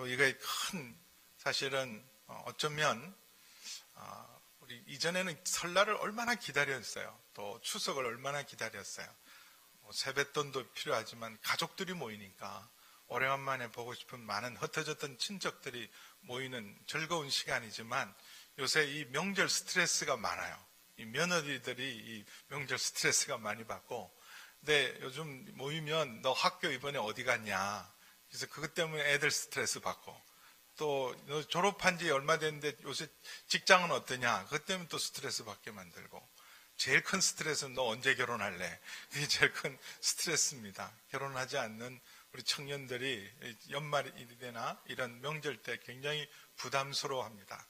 또 이게 사실은 어쩌면 우리 이전에는 설날을 얼마나 기다렸어요. 또 추석을 얼마나 기다렸어요. 세뱃돈도 필요하지만 가족들이 모이니까 오래간만에 보고 싶은 많은 흩어졌던 친척들이 모이는 즐거운 시간이지만 요새 이 명절 스트레스가 많아요. 이 며느리들이 이 명절 스트레스가 많이 받고, 근데 요즘 모이면 너 학교 이번에 어디 갔냐? 그래서 그것 때문에 애들 스트레스 받고, 또 너 졸업한 지 얼마 됐는데 요새 직장은 어떠냐? 그것 때문에 또 스트레스 받게 만들고, 제일 큰 스트레스는 너 언제 결혼할래? 그게 제일 큰 스트레스입니다. 결혼하지 않는 우리 청년들이 연말이나 이런 명절 때 굉장히 부담스러워합니다.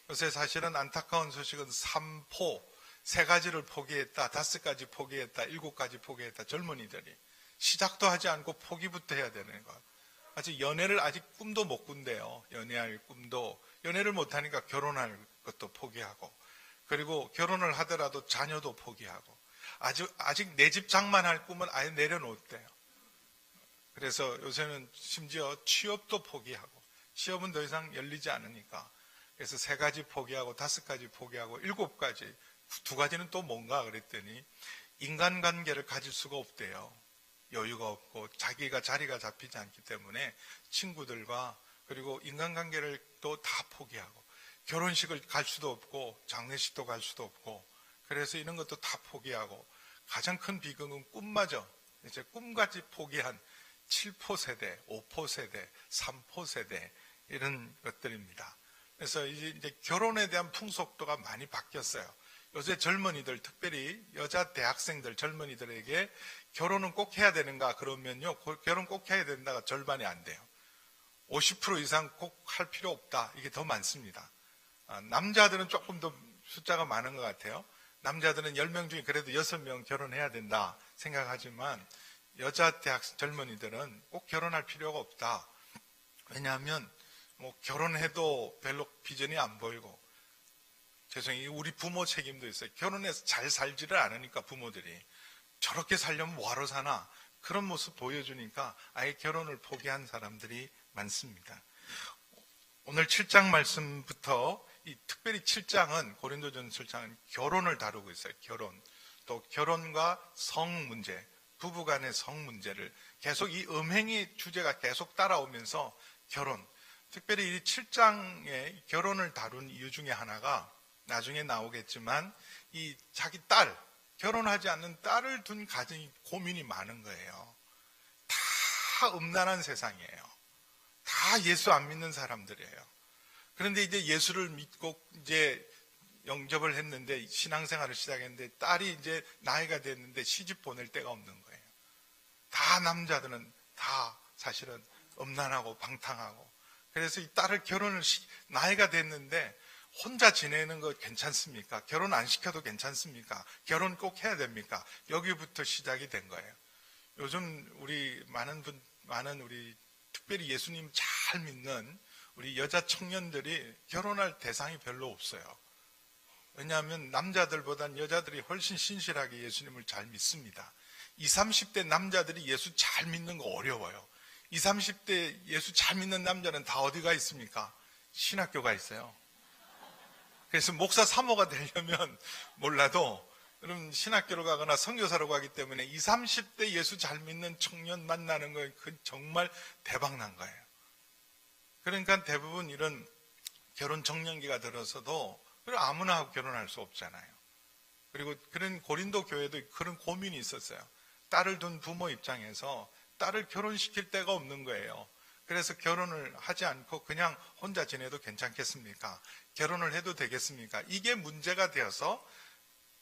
요새 사실은 안타까운 소식은 3포, 3가지를 포기했다, 5가지 포기했다, 7가지 포기했다. 젊은이들이 시작도 하지 않고 포기부터 해야 되는 것. 아직 연애를 아직 꿈도 못 꾼대요. 연애할 꿈도. 연애를 못하니까 결혼할 것도 포기하고, 그리고 결혼을 하더라도 자녀도 포기하고, 아직 내 집 장만할 꿈은 아예 내려놓았대요. 그래서 요새는 심지어 취업도 포기하고, 취업은 더 이상 열리지 않으니까, 그래서 3가지 포기하고 5가지 포기하고 7가지, 2가지는 또 뭔가 그랬더니 인간관계를 가질 수가 없대요. 여유가 없고 자기가 자리가 잡히지 않기 때문에 친구들과, 그리고 인간관계를 또 다 포기하고, 결혼식을 갈 수도 없고 장례식도 갈 수도 없고, 그래서 이런 것도 다 포기하고, 가장 큰 비극은 꿈마저 이제 꿈까지 포기한 7포 세대, 5포 세대, 3포 세대, 이런 것들입니다. 그래서 이제 결혼에 대한 풍속도가 많이 바뀌었어요. 요새 젊은이들, 특별히 여자 대학생들 젊은이들에게 결혼은 꼭 해야 되는가 그러면요, 결혼 꼭 해야 된다가 절반이 안 돼요. 50% 이상 꼭 할 필요 없다, 이게 더 많습니다. 남자들은 조금 더 숫자가 많은 것 같아요. 남자들은 10명 중에 그래도 6명 결혼해야 된다 생각하지만, 여자 대학생 젊은이들은 꼭 결혼할 필요가 없다. 왜냐하면 결혼해도 별로 비전이 안 보이고, 죄송해요, 우리 부모 책임도 있어요. 결혼해서 잘 살지를 않으니까 부모들이 저렇게 살려면 뭐하러 사나, 그런 모습 보여주니까 아예 결혼을 포기한 사람들이 많습니다. 오늘 7장 말씀부터, 특별히 7장은, 고린도전서 7장은 결혼을 다루고 있어요. 결혼, 또 결혼과 성 문제, 부부간의 성 문제를 계속, 이 음행의 주제가 계속 따라오면서 결혼, 특별히 이 7장에 결혼을 다룬 이유 중에 하나가 나중에 나오겠지만, 이 자기 딸, 결혼하지 않는 딸을 둔 가정이 고민이 많은 거예요. 다 음란한 세상이에요. 다 예수 안 믿는 사람들이에요. 그런데 이제 예수를 믿고 이제 영접을 했는데, 신앙생활을 시작했는데, 딸이 이제 나이가 됐는데 시집 보낼 데가 없는 거예요. 다 남자들은 다 사실은 음란하고 방탕하고, 그래서 이 딸을 나이가 됐는데 혼자 지내는 거 괜찮습니까? 결혼 안 시켜도 괜찮습니까? 결혼 꼭 해야 됩니까? 여기부터 시작이 된 거예요. 요즘 우리 많은 우리 특별히 예수님 잘 믿는 우리 여자 청년들이 결혼할 대상이 별로 없어요. 왜냐하면 남자들보단 여자들이 훨씬 신실하게 예수님을 잘 믿습니다. 20, 30대 남자들이 예수 잘 믿는 거 어려워요. 20, 30대 예수 잘 믿는 남자는 다 어디가 있습니까? 신학교가 있어요. 그래서 목사 사모가 되려면 몰라도, 그럼 신학교로 가거나 선교사로 가기 때문에 20, 30대 예수 잘 믿는 청년 만나는 건 정말 대박난 거예요. 그러니까 대부분 이런 결혼 정년기가 들어서도 아무나 하고 결혼할 수 없잖아요. 그리고 그런 고린도 교회도 그런 고민이 있었어요. 딸을 둔 부모 입장에서 딸을 결혼시킬 데가 없는 거예요. 그래서 결혼을 하지 않고 그냥 혼자 지내도 괜찮겠습니까? 결혼을 해도 되겠습니까? 이게 문제가 되어서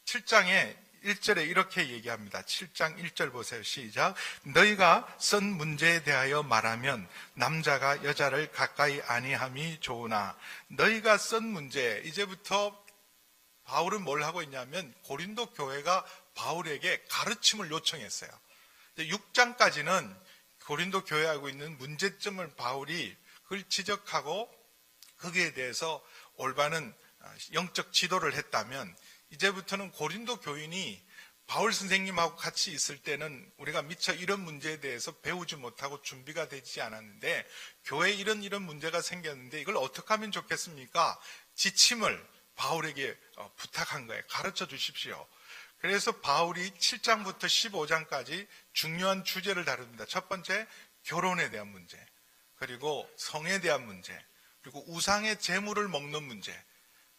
7장에 1절에 이렇게 얘기합니다. 7장 1절 보세요. 시작. 너희가 쓴 문제에 대하여 말하면 남자가 여자를 가까이 아니함이 좋으나, 너희가 쓴 문제, 이제부터 바울은 뭘 하고 있냐면 고린도 교회가 바울에게 가르침을 요청했어요. 6장까지는 고린도 교회하고 있는 문제점을 바울이 그걸 지적하고 거기에 대해서 올바른 영적 지도를 했다면, 이제부터는 고린도 교인이 바울 선생님하고 같이 있을 때는 우리가 미처 이런 문제에 대해서 배우지 못하고 준비가 되지 않았는데 교회에 이런 문제가 생겼는데 이걸 어떻게 하면 좋겠습니까? 지침을 바울에게 부탁한 거예요. 가르쳐 주십시오. 그래서 바울이 7장부터 15장까지 중요한 주제를 다룹니다. 첫 번째, 결혼에 대한 문제, 그리고 성에 대한 문제, 그리고 우상의 제물을 먹는 문제.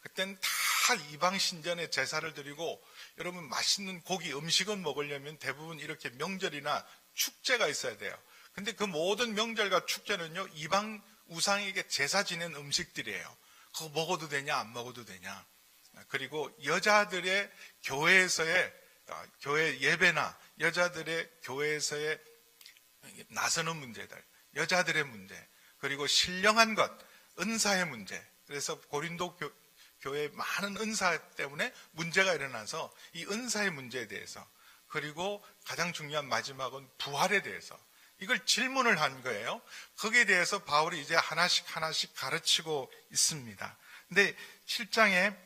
그때는 다 이방 신전에 제사를 드리고, 여러분 맛있는 고기 음식은 먹으려면 대부분 이렇게 명절이나 축제가 있어야 돼요. 근데 그 모든 명절과 축제는요, 이방 우상에게 제사 지낸 음식들이에요. 그거 먹어도 되냐 안 먹어도 되냐. 그리고 여자들의 교회에서의 교회 예배나 여자들의 교회에서의 나서는 문제들, 여자들의 문제, 그리고 신령한 것, 은사의 문제. 그래서 고린도 교회에 많은 은사 때문에 문제가 일어나서 이 은사의 문제에 대해서, 그리고 가장 중요한 마지막은 부활에 대해서 이걸 질문을 한 거예요. 거기에 대해서 바울이 이제 하나씩 가르치고 있습니다. 근데 7장에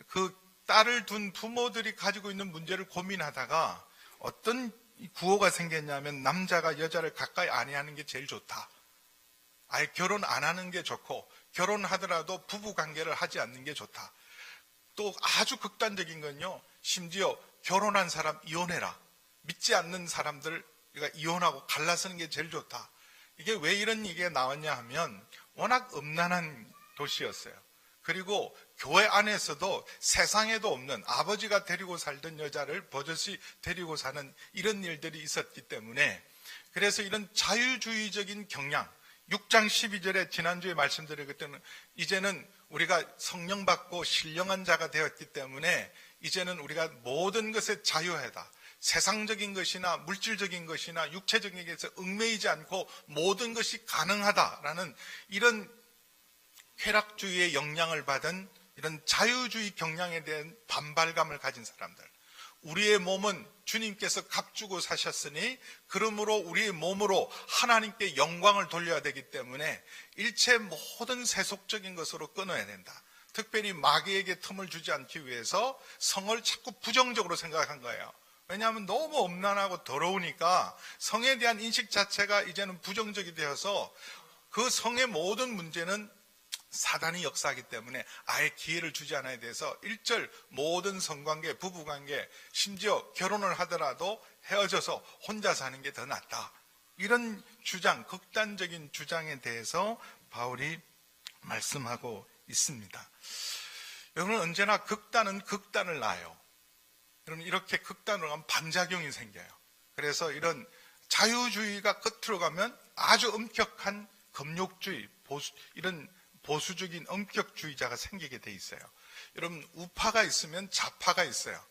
그 딸을 둔 부모들이 가지고 있는 문제를 고민하다가 어떤 구호가 생겼냐면, 남자가 여자를 가까이 안 하는 게 제일 좋다. 아예 결혼 안 하는 게 좋고, 결혼하더라도 부부 관계를 하지 않는 게 좋다. 또 아주 극단적인 건요, 심지어 결혼한 사람 이혼해라. 믿지 않는 사람들 이혼하고 갈라서는 게 제일 좋다. 이게 왜 이런 얘기가 나왔냐 하면, 워낙 음란한 도시였어요. 그리고 교회 안에서도 세상에도 없는, 아버지가 데리고 살던 여자를 버젓이 데리고 사는 이런 일들이 있었기 때문에, 그래서 이런 자유주의적인 경향, 6장 12절에 지난주에 말씀드렸기 때문에 이제는 우리가 성령 받고 신령한 자가 되었기 때문에 이제는 우리가 모든 것에 자유하다. 세상적인 것이나 물질적인 것이나 육체적인 것에 얽매이지 않고 모든 것이 가능하다라는 이런 쾌락주의의 영향을 받은 이런 자유주의 경향에 대한 반발감을 가진 사람들. 우리의 몸은 주님께서 값주고 사셨으니 그러므로 우리의 몸으로 하나님께 영광을 돌려야 되기 때문에 일체 모든 세속적인 것으로 끊어야 된다. 특별히 마귀에게 틈을 주지 않기 위해서 성을 자꾸 부정적으로 생각한 거예요. 왜냐하면 너무 엄난하고 더러우니까 성에 대한 인식 자체가 이제는 부정적이 되어서 그 성의 모든 문제는 사단이 역사하기 때문에 아예 기회를 주지 않아야 돼서 1절 모든 성관계, 부부관계, 심지어 결혼을 하더라도 헤어져서 혼자 사는 게 더 낫다. 이런 주장, 극단적인 주장에 대해서 바울이 말씀하고 있습니다. 여러분, 언제나 극단은 극단을 낳아요. 그럼 이렇게 극단으로 가면 반작용이 생겨요. 그래서 이런 자유주의가 끝으로 가면 아주 엄격한 금욕주의, 이런 보수적인 엄격주의자가 생기게 돼 있어요. 여러분, 우파가 있으면 좌파가 있어요.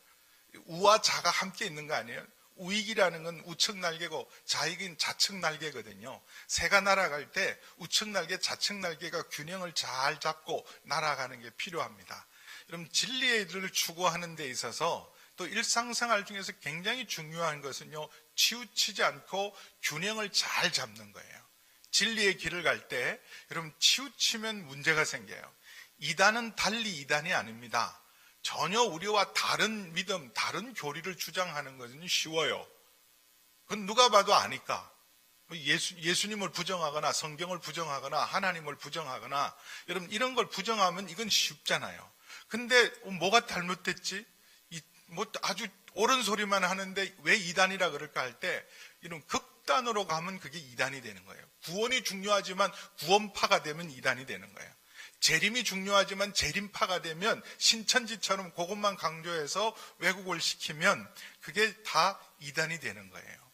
우와 자가 함께 있는 거 아니에요? 우익이라는 건 우측 날개고 좌익은 좌측 날개거든요. 새가 날아갈 때 우측 날개, 좌측 날개가 균형을 잘 잡고 날아가는 게 필요합니다. 여러분, 진리의 길을 추구하는 데 있어서 또 일상생활 중에서 굉장히 중요한 것은요, 치우치지 않고 균형을 잘 잡는 거예요. 진리의 길을 갈 때 여러분, 치우치면 문제가 생겨요. 이단은 달리 이단이 아닙니다. 전혀 우리와 다른 믿음, 다른 교리를 주장하는 것은 쉬워요. 그건 누가 봐도 아니까. 예수님을 부정하거나 성경을 부정하거나 하나님을 부정하거나, 여러분, 이런 걸 부정하면 이건 쉽잖아요. 근데 뭐가 잘못됐지? 아주 옳은 소리만 하는데 왜 이단이라 그럴까 할 때, 이런 극단으로 가면 그게 이단이 되는 거예요. 구원이 중요하지만 구원파가 되면 이단이 되는 거예요. 재림이 중요하지만 재림파가 되면 신천지처럼 그것만 강조해서 왜곡을 시키면 그게 다 이단이 되는 거예요.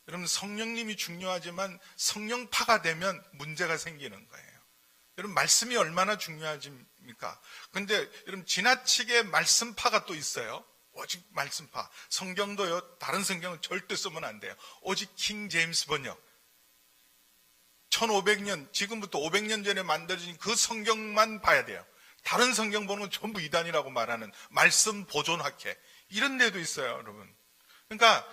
여러분, 성령님이 중요하지만 성령파가 되면 문제가 생기는 거예요. 여러분, 말씀이 얼마나 중요하십니까? 근데 여러분, 지나치게 말씀파가 또 있어요. 오직 말씀파. 성경도요, 다른 성경은 절대 쓰면 안 돼요. 오직 킹 제임스 번역. 1500년, 지금부터 500년 전에 만들어진 그 성경만 봐야 돼요. 다른 성경 보는 건 전부 이단이라고 말하는 말씀 보존학회. 이런 데도 있어요, 여러분. 그러니까,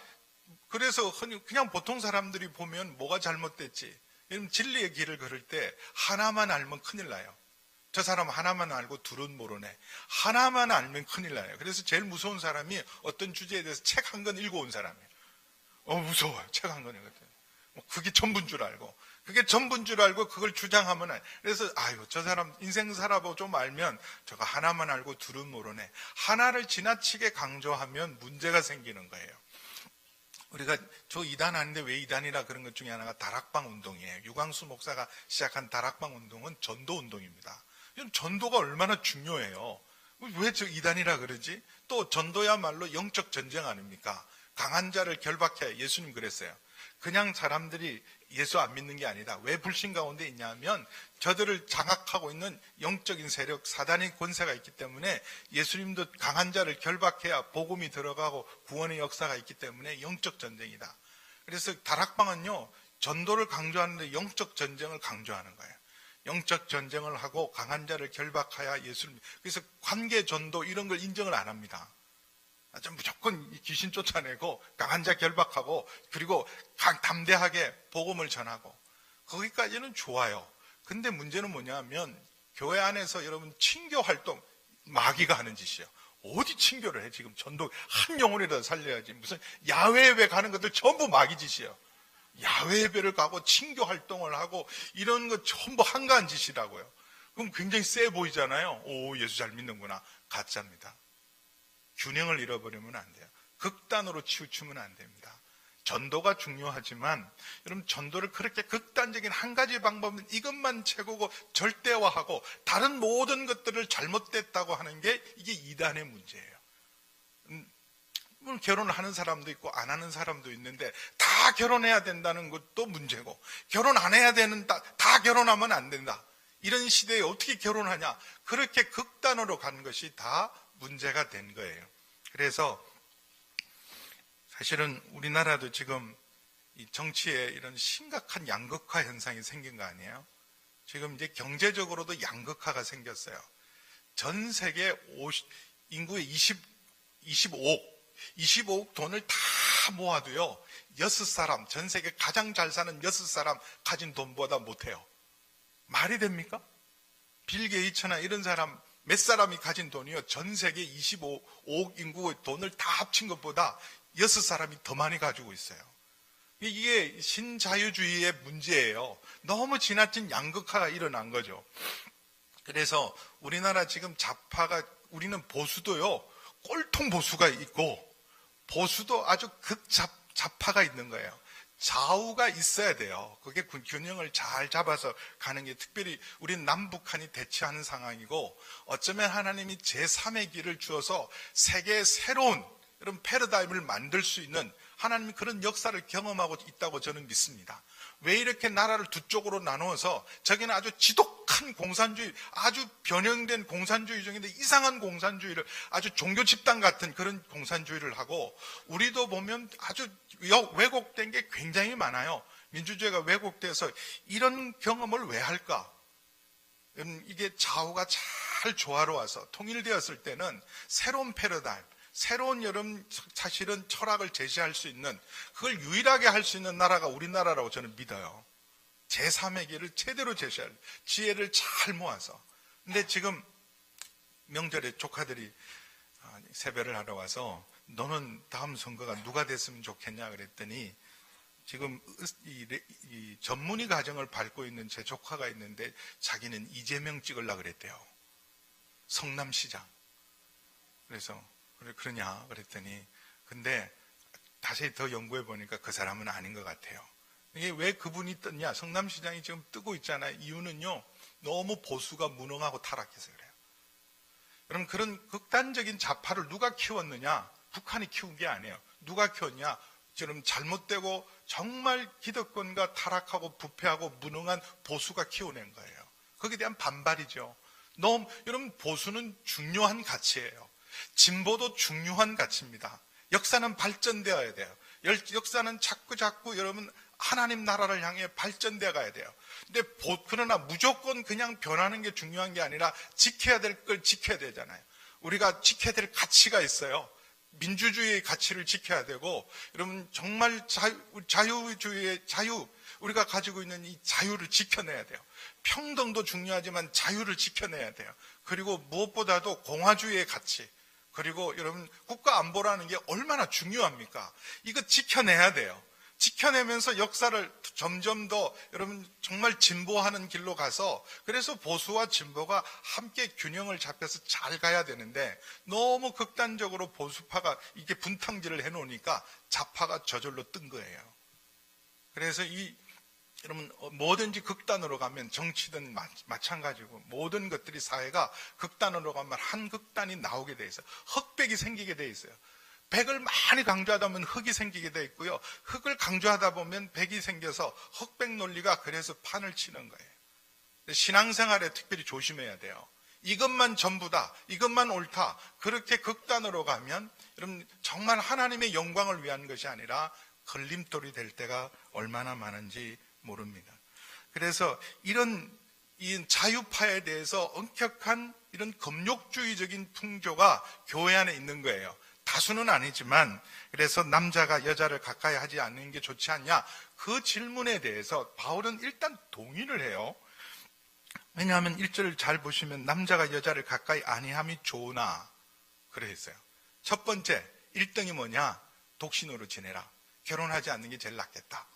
그래서 그냥 보통 사람들이 보면 뭐가 잘못됐지. 여러분, 진리의 길을 걸을 때 하나만 알면 큰일 나요. 저 사람 하나만 알고 둘은 모르네. 하나만 알면 큰일 나요. 그래서 제일 무서운 사람이 어떤 주제에 대해서 책 한 권 읽어온 사람이에요. 무서워요. 책 한 권이거든요. 그게 전부인 줄 알고. 그게 전부인 줄 알고 그걸 주장하면, 그래서 저 사람 인생 살아보고 좀 알면 저거 하나만 알고 둘은 모르네. 하나를 지나치게 강조하면 문제가 생기는 거예요. 우리가 저 이단 아닌데 왜 이단이라 그런 것 중에 하나가 다락방 운동이에요. 유광수 목사가 시작한 다락방 운동은 전도 운동입니다. 전도가 얼마나 중요해요. 왜 저 이단이라 그러지? 또 전도야말로 영적 전쟁 아닙니까? 강한 자를 결박해야, 예수님 그랬어요. 그냥 사람들이 예수 안 믿는 게 아니다. 왜 불신 가운데 있냐면 저들을 장악하고 있는 영적인 세력, 사단의 권세가 있기 때문에 예수님도 강한 자를 결박해야 복음이 들어가고 구원의 역사가 있기 때문에 영적 전쟁이다. 그래서 다락방은요, 전도를 강조하는데 영적 전쟁을 강조하는 거예요. 영적 전쟁을 하고 강한 자를 결박하여 예수님. 그래서 관계 전도 이런 걸 인정을 안 합니다. 무조건 귀신 쫓아내고 강한 자 결박하고 그리고 담대하게 복음을 전하고 거기까지는 좋아요. 근데 문제는 뭐냐면 교회 안에서 여러분 친교 활동 마귀가 하는 짓이에요. 어디 친교를 해? 지금 전도 한 영혼이라도 살려야지. 무슨 야외 예배 가는 것들 전부 마귀 짓이에요. 야외 예배를 가고 친교 활동을 하고 이런 거 전부 한가한 짓이라고요. 그럼 굉장히 세 보이잖아요. 오, 예수 잘 믿는구나. 가짜입니다. 균형을 잃어버리면 안 돼요. 극단으로 치우치면 안 됩니다. 전도가 중요하지만 여러분 전도를 그렇게 극단적인 한 가지 방법은 이것만 최고고 절대화하고 다른 모든 것들을 잘못됐다고 하는 게 이게 이단의 문제예요. 결혼을 하는 사람도 있고 안 하는 사람도 있는데 다 결혼해야 된다는 것도 문제고 결혼 안 해야 되는 다 결혼하면 안 된다. 이런 시대에 어떻게 결혼하냐. 그렇게 극단으로 간 것이 다 문제가 된 거예요. 그래서 사실은 우리나라도 지금 이 정치에 이런 심각한 양극화 현상이 생긴 거 아니에요? 지금 이제 경제적으로도 양극화가 생겼어요. 전 세계 인구의 25억 돈을 다 모아도요, 6사람, 전 세계 가장 잘 사는 6사람 가진 돈보다 못해요. 말이 됩니까? 빌 게이츠나 이런 사람, 몇 사람이 가진 돈이요, 전 세계 25억 인구의 돈을 다 합친 것보다 6사람이 더 많이 가지고 있어요. 이게 신자유주의의 문제예요. 너무 지나친 양극화가 일어난 거죠. 그래서 우리나라 지금 좌파가, 우리는 보수도요, 꼴통 보수가 있고, 보수도 아주 극좌파가 있는 거예요. 좌우가 있어야 돼요. 그게 균형을 잘 잡아서 가는 게, 특별히 우리는 남북한이 대치하는 상황이고, 어쩌면 하나님이 제3의 길을 주어서 세계의 새로운 이런 패러다임을 만들 수 있는 하나님이 그런 역사를 경험하고 있다고 저는 믿습니다. 왜 이렇게 나라를 두 쪽으로 나누어서 저기는 아주 지독한 공산주의, 아주 변형된 공산주의적인데 이상한 공산주의를, 아주 종교 집단 같은 그런 공산주의를 하고, 우리도 보면 아주 왜곡된 게 굉장히 많아요. 민주주의가 왜곡돼서 이런 경험을 왜 할까? 이게 좌우가 잘 조화로워서 통일되었을 때는 새로운 패러다임, 새로운 여러분 사실은 철학을 제시할 수 있는, 그걸 유일하게 할 수 있는 나라가 우리나라라고 저는 믿어요. 제3의 길을 제대로 제시할 지혜를 잘 모아서. 근데 지금 명절에 조카들이 세배를 하러 와서 너는 다음 선거가 누가 됐으면 좋겠냐 그랬더니, 지금 이 전문의 과정을 밟고 있는 제 조카가 있는데 자기는 이재명 찍으려고 그랬대요. 성남시장. 그래서 그래, 그러냐 그랬더니, 근데 다시 더 연구해 보니까 그 사람은 아닌 것 같아요. 이게 왜 그분이 떴냐? 성남시장이 지금 뜨고 있잖아요. 이유는요, 너무 보수가 무능하고 타락해서 그래요. 그럼 그런 극단적인 좌파를 누가 키웠느냐? 북한이 키운 게 아니에요. 누가 키웠냐? 지금 잘못되고 정말 기득권과 타락하고 부패하고 무능한 보수가 키워낸 거예요. 거기에 대한 반발이죠. 여러분, 보수는 중요한 가치예요. 진보도 중요한 가치입니다. 역사는 발전되어야 돼요. 역사는 자꾸 여러분 하나님 나라를 향해 발전되어 가야 돼요. 근데 그러나 무조건 그냥 변하는 게 중요한 게 아니라 지켜야 될 걸 지켜야 되잖아요. 우리가 지켜야 될 가치가 있어요. 민주주의의 가치를 지켜야 되고, 여러분 정말 자유주의의 자유, 우리가 가지고 있는 이 자유를 지켜내야 돼요. 평등도 중요하지만 자유를 지켜내야 돼요. 그리고 무엇보다도 공화주의의 가치, 그리고 여러분 국가 안보라는 게 얼마나 중요합니까? 이거 지켜내야 돼요. 지켜내면서 역사를 점점 더 여러분 정말 진보하는 길로 가서, 그래서 보수와 진보가 함께 균형을 잡혀서 잘 가야 되는데, 너무 극단적으로 보수파가 이게 분탕질을 해놓으니까 좌파가 저절로 뜬 거예요. 그래서 여러분 뭐든지 극단으로 가면, 정치든 마찬가지고 모든 것들이 사회가 극단으로 가면 한 극단이 나오게 돼 있어요. 흑백이 생기게 돼 있어요. 백을 많이 강조하다 보면 흑이 생기게 돼 있고요. 흑을 강조하다 보면 백이 생겨서 흑백 논리가 그래서 판을 치는 거예요. 신앙생활에 특별히 조심해야 돼요. 이것만 전부다, 이것만 옳다, 그렇게 극단으로 가면 여러분 정말 하나님의 영광을 위한 것이 아니라 걸림돌이 될 때가 얼마나 많은지 모릅니다. 그래서 이 자유파에 대해서 엄격한 이런 금욕주의적인 풍조가 교회 안에 있는 거예요. 다수는 아니지만. 그래서 남자가 여자를 가까이 하지 않는 게 좋지 않냐, 그 질문에 대해서 바울은 일단 동의를 해요. 왜냐하면 1절을 잘 보시면 남자가 여자를 가까이 아니함이 좋으나 그래 했어요. 첫 번째 1등이 뭐냐, 독신으로 지내라, 결혼하지 않는 게 제일 낫겠다.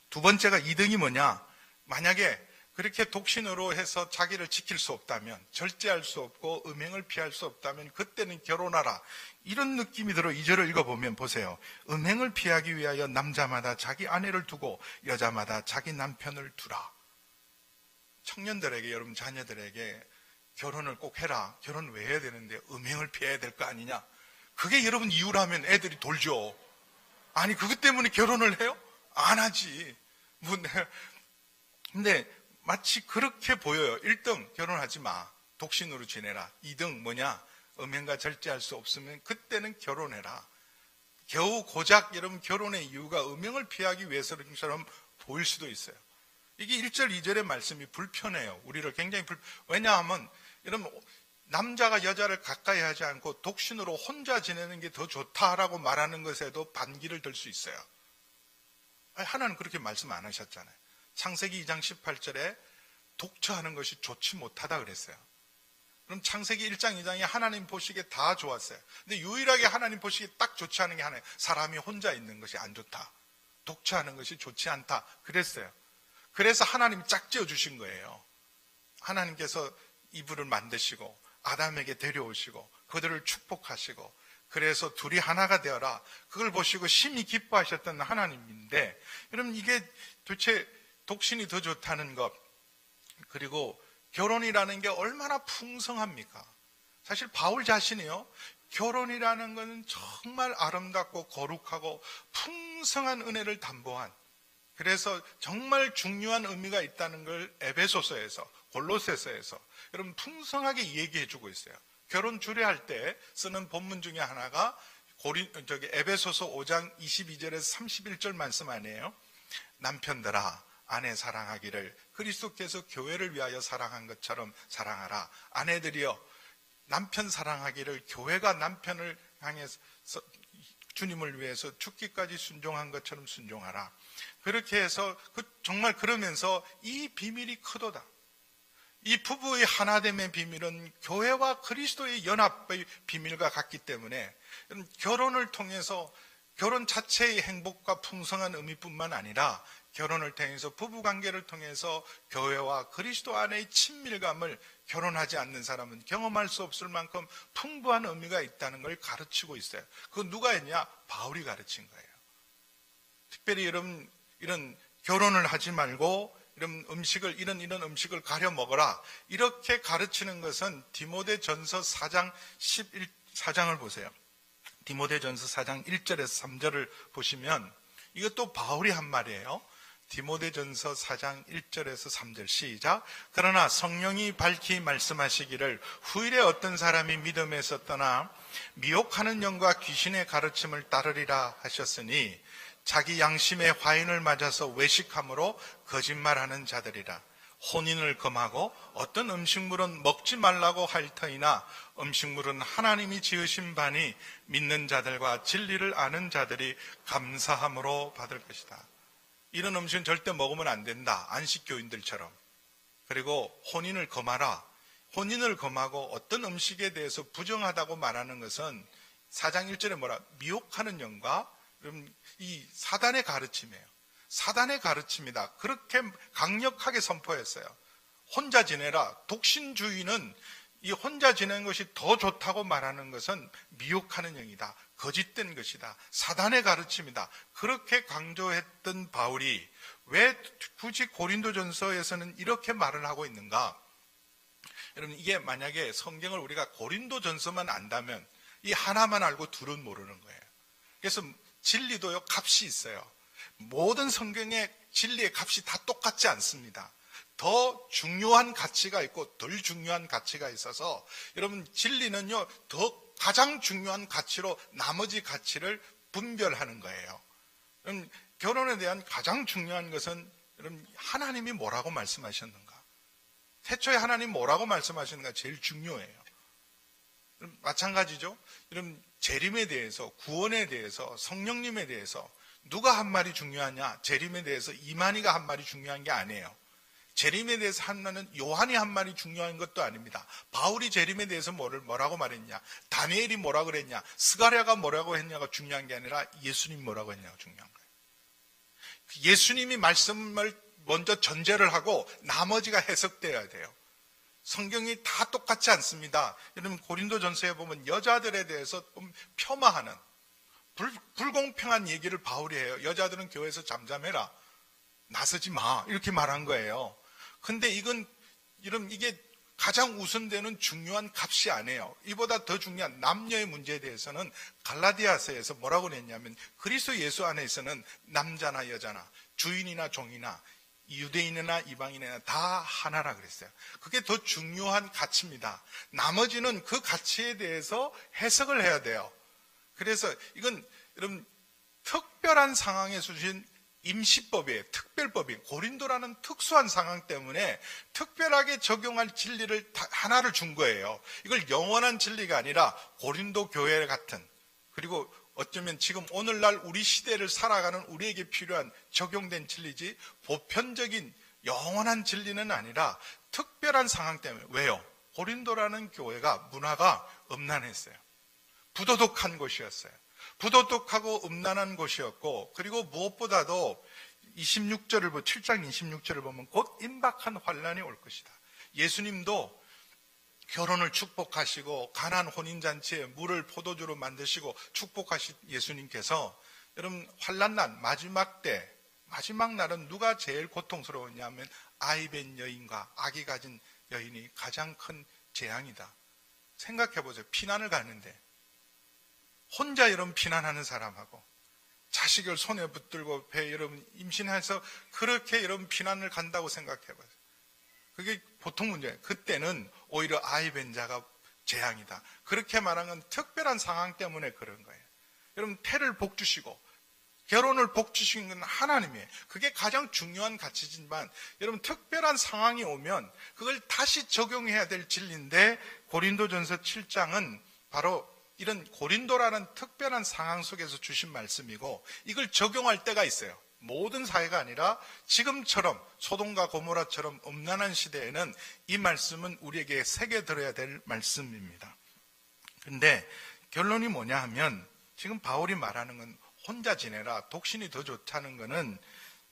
두 번째가 2등이 뭐냐, 만약에 그렇게 독신으로 해서 자기를 지킬 수 없다면, 절제할 수 없고 음행을 피할 수 없다면 그때는 결혼하라, 이런 느낌이 들어. 2절을 읽어보면 보세요. 음행을 피하기 위하여 남자마다 자기 아내를 두고 여자마다 자기 남편을 두라. 청년들에게, 여러분 자녀들에게 결혼을 꼭 해라, 결혼 왜 해야 되는데 음행을 피해야 될 거 아니냐, 그게 여러분 이유라면 애들이 돌죠. 아니 그것 때문에 결혼을 해요? 안 하지. 근데 마치 그렇게 보여요. 1등 결혼하지 마, 독신으로 지내라. 2등 뭐냐, 음행과 절제할 수 없으면 그때는 결혼해라. 겨우 고작 여러분 결혼의 이유가 음행을 피하기 위해서처럼 보일 수도 있어요. 이게 1절 2절의 말씀이 불편해요. 우리를 굉장히 왜냐하면 여러분 남자가 여자를 가까이 하지 않고 독신으로 혼자 지내는 게 더 좋다라고 말하는 것에도 반기를 들 수 있어요. 하나는 그렇게 말씀 안 하셨잖아요. 창세기 2장 18절에 독처하는 것이 좋지 못하다 그랬어요. 그럼 창세기 1장 2장이 하나님 보시기에 다 좋았어요. 근데 유일하게 하나님 보시기에 딱 좋지 않은 게 하나예요. 사람이 혼자 있는 것이 안 좋다, 독처하는 것이 좋지 않다 그랬어요. 그래서 하나님이 짝지어 주신 거예요. 하나님께서 이불을 만드시고 아담에게 데려오시고 그들을 축복하시고, 그래서 둘이 하나가 되어라, 그걸 보시고 심히 기뻐하셨던 하나님인데, 여러분 이게 도대체 독신이 더 좋다는 것, 그리고 결혼이라는 게 얼마나 풍성합니까? 사실 바울 자신이요, 결혼이라는 것은 정말 아름답고 거룩하고 풍성한 은혜를 담보한, 그래서 정말 중요한 의미가 있다는 걸 에베소서에서, 골로새서에서 여러분 풍성하게 얘기해 주고 있어요. 결혼 주례할 때 쓰는 본문 중에 하나가 에베소서 5장 22절에서 31절 말씀 아니에요? 남편들아 아내 사랑하기를 그리스도께서 교회를 위하여 사랑한 것처럼 사랑하라. 아내들이여 남편 사랑하기를 교회가 남편을 향해서 주님을 위해서 죽기까지 순종한 것처럼 순종하라. 그렇게 해서 정말 그러면서 이 비밀이 크도다. 이 부부의 하나됨의 비밀은 교회와 그리스도의 연합의 비밀과 같기 때문에 결혼을 통해서 결혼 자체의 행복과 풍성한 의미뿐만 아니라 결혼을 통해서, 부부관계를 통해서 교회와 그리스도 안의 친밀감을 결혼하지 않는 사람은 경험할 수 없을 만큼 풍부한 의미가 있다는 걸 가르치고 있어요. 그건 누가 했냐? 바울이 가르친 거예요. 특별히 여러분 이런 결혼을 하지 말고 이런 음식을 가려 먹어라, 이렇게 가르치는 것은 디모데전서 4장 4장을 보세요. 디모데전서 4장 1절에서 3절을 보시면 이것도 바울이 한 말이에요. 디모데전서 4장 1절에서 3절 시작. 그러나 성령이 밝히 말씀하시기를 후일에 어떤 사람이 믿음에서 떠나 미혹하는 영과 귀신의 가르침을 따르리라 하셨으니 자기 양심의 화인을 맞아서 외식함으로 거짓말하는 자들이라. 혼인을 금하고 어떤 음식물은 먹지 말라고 할 터이나 음식물은 하나님이 지으신 바니 믿는 자들과 진리를 아는 자들이 감사함으로 받을 것이다. 이런 음식은 절대 먹으면 안 된다. 안식 교인들처럼. 그리고 혼인을 금하라. 혼인을 금하고 어떤 음식에 대해서 부정하다고 말하는 것은 4장 1절에 뭐라? 미혹하는 영과 이 사단의 가르침이에요. 사단의 가르침이다. 그렇게 강력하게 선포했어요. 혼자 지내라. 독신주의는 이 혼자 지내는 것이 더 좋다고 말하는 것은 미혹하는 영이다. 거짓된 것이다. 사단의 가르침이다. 그렇게 강조했던 바울이 왜 굳이 고린도전서에서는 이렇게 말을 하고 있는가? 여러분, 이게 만약에 성경을 우리가 고린도전서만 안다면 이 하나만 알고 둘은 모르는 거예요. 그래서 진리도요, 값이 있어요. 모든 성경의 진리의 값이 다 똑같지 않습니다. 더 중요한 가치가 있고 덜 중요한 가치가 있어서 여러분, 진리는요, 더 가장 중요한 가치로 나머지 가치를 분별하는 거예요. 여러분, 결혼에 대한 가장 중요한 것은 여러분, 하나님이 뭐라고 말씀하셨는가? 태초에 하나님 뭐라고 말씀하셨는가 제일 중요해요. 마찬가지죠. 여러분, 재림에 대해서, 구원에 대해서, 성령님에 대해서 누가 한 말이 중요하냐? 재림에 대해서 이만희가 한 말이 중요한 게 아니에요. 재림에 대해서 한 말은 요한이 한 말이 중요한 것도 아닙니다. 바울이 재림에 대해서 뭐라고 말했냐? 다니엘이 뭐라고 그랬냐? 스가랴가 뭐라고 했냐가 중요한 게 아니라 예수님이 뭐라고 했냐가 중요한 거예요. 예수님이 말씀을 먼저 전제를 하고 나머지가 해석되어야 돼요. 성경이 다 똑같지 않습니다. 여러분, 고린도전서에 보면 여자들에 대해서 폄하하는 불공평한 얘기를 바울이 해요. 여자들은 교회에서 잠잠해라. 나서지 마. 이렇게 말한 거예요. 근데 이게 가장 우선되는 중요한 값이 아니에요. 이보다 더 중요한 남녀의 문제에 대해서는 갈라디아서에서 뭐라고 그랬냐면 그리스도 예수 안에서는 남자나 여자나 주인이나 종이나 유대인이나 이방인이나 다 하나라 그랬어요. 그게 더 중요한 가치입니다. 나머지는 그 가치에 대해서 해석을 해야 돼요. 그래서 이건 여러분 특별한 상황에 주신 임시법이에요. 특별법이에요. 고린도라는 특수한 상황 때문에 특별하게 적용할 진리를 하나를 준 거예요. 이걸 영원한 진리가 아니라 고린도 교회 같은, 그리고 어쩌면 지금 오늘날 우리 시대를 살아가는 우리에게 필요한 적용된 진리지 보편적인 영원한 진리는 아니라 특별한 상황 때문에. 왜요? 고린도라는 교회가 문화가 음란했어요. 부도덕한 곳이었어요. 부도덕하고 음란한 곳이었고, 그리고 무엇보다도 7장 26절을 보면 곧 임박한 환란이 올 것이다. 예수님도 결혼을 축복하시고 가난 혼인잔치에 물을 포도주로 만드시고 축복하신 예수님께서 여러분 환란난 마지막 때, 마지막 날은 누가 제일 고통스러웠냐면 아이 뵌 여인과 아기 가진 여인이 가장 큰 재앙이다. 생각해보세요. 피난을 가는데 혼자 여러분 피난하는 사람하고 자식을 손에 붙들고 배 여러분 임신해서 그렇게 여러분 피난을 간다고 생각해봐요. 그게 보통 문제예요. 그때는 오히려 아이 뵌 자가 재앙이다. 그렇게 말한 건 특별한 상황 때문에 그런 거예요. 여러분 태를 복 주시고 결혼을 복 주신 건 하나님이에요. 그게 가장 중요한 가치지만 여러분 특별한 상황이 오면 그걸 다시 적용해야 될 진리인데 고린도전서 7장은 바로 이런 고린도라는 특별한 상황 속에서 주신 말씀이고 이걸 적용할 때가 있어요. 모든 사회가 아니라 지금처럼 소돔과 고모라처럼 음란한 시대에는 이 말씀은 우리에게 새겨들어야 될 말씀입니다. 그런데 결론이 뭐냐 하면 지금 바울이 말하는 건 혼자 지내라, 독신이 더 좋다는 것은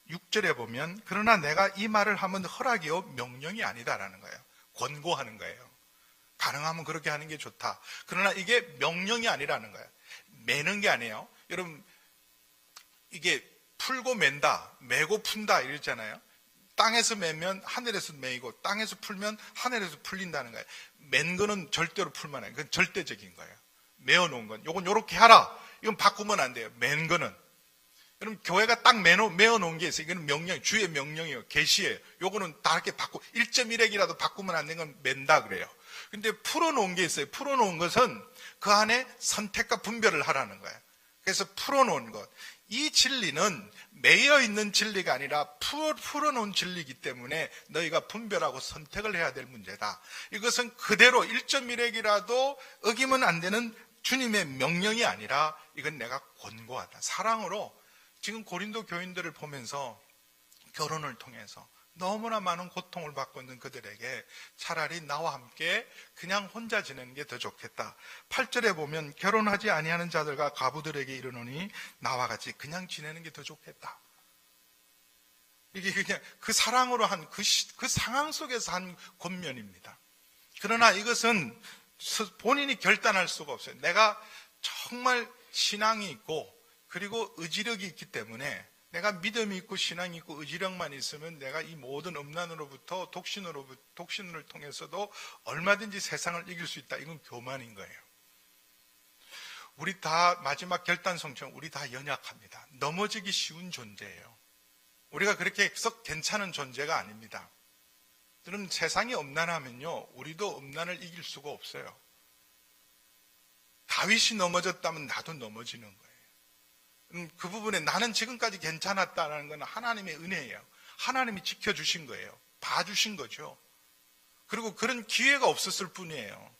6절에 보면 그러나 내가 이 말을 하면 허락이요 명령이 아니다라는 거예요. 권고하는 거예요. 가능하면 그렇게 하는 게 좋다. 그러나 이게 명령이 아니라는 거예요. 매는 게 아니에요. 여러분 이게 풀고 맨다, 매고 푼다 이랬잖아요. 땅에서 매면 하늘에서 매이고 땅에서 풀면 하늘에서 풀린다는 거예요. 맨 거는 절대로 풀면 안 돼요. 그건 절대적인 거예요. 매어놓은 건 요건 요렇게 하라. 이건 바꾸면 안 돼요. 맨 거는. 여러분 교회가 딱 매어놓은 게 있어요. 이거는 명령, 주의 명령이에요. 계시예요. 요거는 다 이렇게 1.1핵이라도 바꾸면 안 되는 건 맨다 그래요. 근데 풀어놓은 게 있어요. 풀어놓은 것은 그 안에 선택과 분별을 하라는 거예요. 그래서 풀어놓은 것. 이 진리는 매여 있는 진리가 아니라 풀어놓은 진리이기 때문에 너희가 분별하고 선택을 해야 될 문제다. 이것은 그대로 1.1핵이라도 어기면 안 되는 주님의 명령이 아니라 이건 내가 권고하다. 사랑으로 지금 고린도 교인들을 보면서 결혼을 통해서 너무나 많은 고통을 받고 있는 그들에게 차라리 나와 함께 그냥 혼자 지내는 게 더 좋겠다. 8절에 보면 결혼하지 아니하는 자들과 과부들에게 이르노니 나와 같이 그냥 지내는 게 더 좋겠다. 이게 그냥 그 사랑으로 한 그 상황 속에서 한 권면입니다. 그러나 이것은 본인이 결단할 수가 없어요. 내가 정말 신앙이 있고 그리고 의지력이 있기 때문에 내가 믿음이 있고 신앙이 있고 의지력만 있으면 내가 이 모든 음란으로부터 독신을 통해서도 얼마든지 세상을 이길 수 있다. 이건 교만인 거예요. 우리 다 마지막 결단성처럼 우리 다 연약합니다. 넘어지기 쉬운 존재예요. 우리가 그렇게 썩 괜찮은 존재가 아닙니다. 여러분, 세상이 음란하면요 우리도 음란을 이길 수가 없어요. 다윗이 넘어졌다면 나도 넘어지는 거예요. 그 부분에 나는 지금까지 괜찮았다는 건 하나님의 은혜예요. 하나님이 지켜주신 거예요. 봐주신 거죠. 그리고 그런 기회가 없었을 뿐이에요.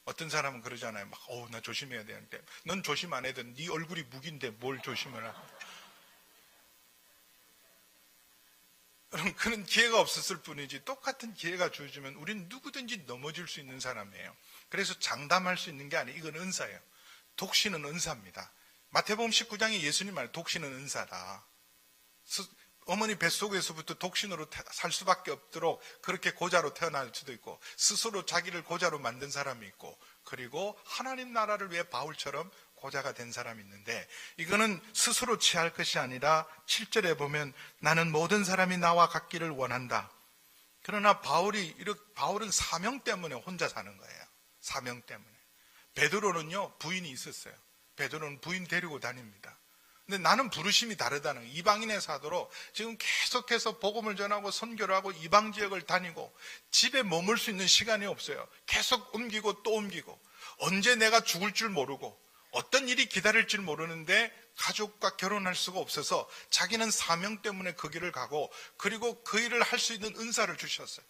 어떤 사람은 그러잖아요. 나 조심해야 되는데. 넌 조심 안 해도 네 얼굴이 무기인데 뭘 조심을 하고. 그런 기회가 없었을 뿐이지 똑같은 기회가 주어지면 우리는 누구든지 넘어질 수 있는 사람이에요. 그래서 장담할 수 있는 게 아니에요. 이건 은사예요. 독신은 은사입니다. 마태복음 19장에 예수님 말 독신은 은사다. 어머니 뱃속에서부터 독신으로 살 수밖에 없도록 그렇게 고자로 태어날 수도 있고 스스로 자기를 고자로 만든 사람이 있고 그리고 하나님 나라를 위해 바울처럼 고자가 된 사람이 있는데 이거는 스스로 취할 것이 아니라 7절에 보면 나는 모든 사람이 나와 같기를 원한다. 그러나 바울은 사명 때문에 혼자 사는 거예요. 사명 때문에. 베드로는요 부인이 있었어요. 베드로는 부인 데리고 다닙니다. 근데 나는 부르심이 다르다는 거예요. 이방인의 사도로 지금 계속해서 복음을 전하고 선교를 하고 이방 지역을 다니고 집에 머물 수 있는 시간이 없어요. 계속 옮기고 또 옮기고 언제 내가 죽을 줄 모르고 어떤 일이 기다릴 줄 모르는데 가족과 결혼할 수가 없어서 자기는 사명 때문에 그 길을 가고 그리고 그 일을 할 수 있는 은사를 주셨어요.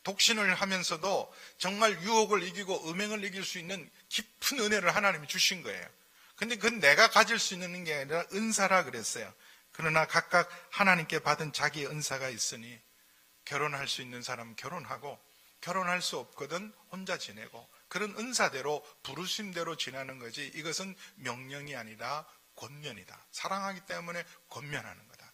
독신을 하면서도 정말 유혹을 이기고 음행을 이길 수 있는 깊은 은혜를 하나님이 주신 거예요. 근데 그건 내가 가질 수 있는 게 아니라 은사라 그랬어요. 그러나 각각 하나님께 받은 자기의 은사가 있으니 결혼할 수 있는 사람은 결혼하고 결혼할 수 없거든 혼자 지내고 그런 은사대로 부르심대로 지내는 거지 이것은 명령이 아니라 권면이다. 사랑하기 때문에 권면하는 거다.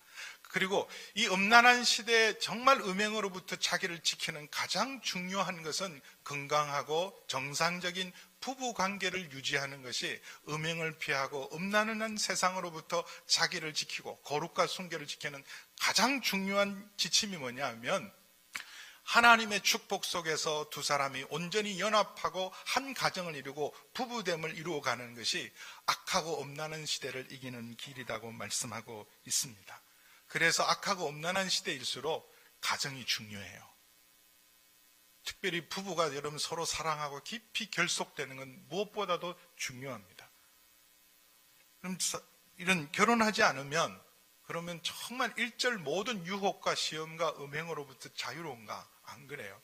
그리고 이 음란한 시대에 정말 음행으로부터 자기를 지키는 가장 중요한 것은 건강하고 정상적인 부부 관계를 유지하는 것이 음행을 피하고 음란한 세상으로부터 자기를 지키고 거룩과 순결을 지키는 가장 중요한 지침이 뭐냐면 하나님의 축복 속에서 두 사람이 온전히 연합하고 한 가정을 이루고 부부됨을 이루어가는 것이 악하고 음란한 시대를 이기는 길이라고 말씀하고 있습니다. 그래서 악하고 음란한 시대일수록 가정이 중요해요. 특별히 부부가 여러분 서로 사랑하고 깊이 결속되는 건 무엇보다도 중요합니다. 그럼 이런 결혼하지 않으면 그러면 정말 일절 모든 유혹과 시험과 음행으로부터 자유로운가? 안 그래요.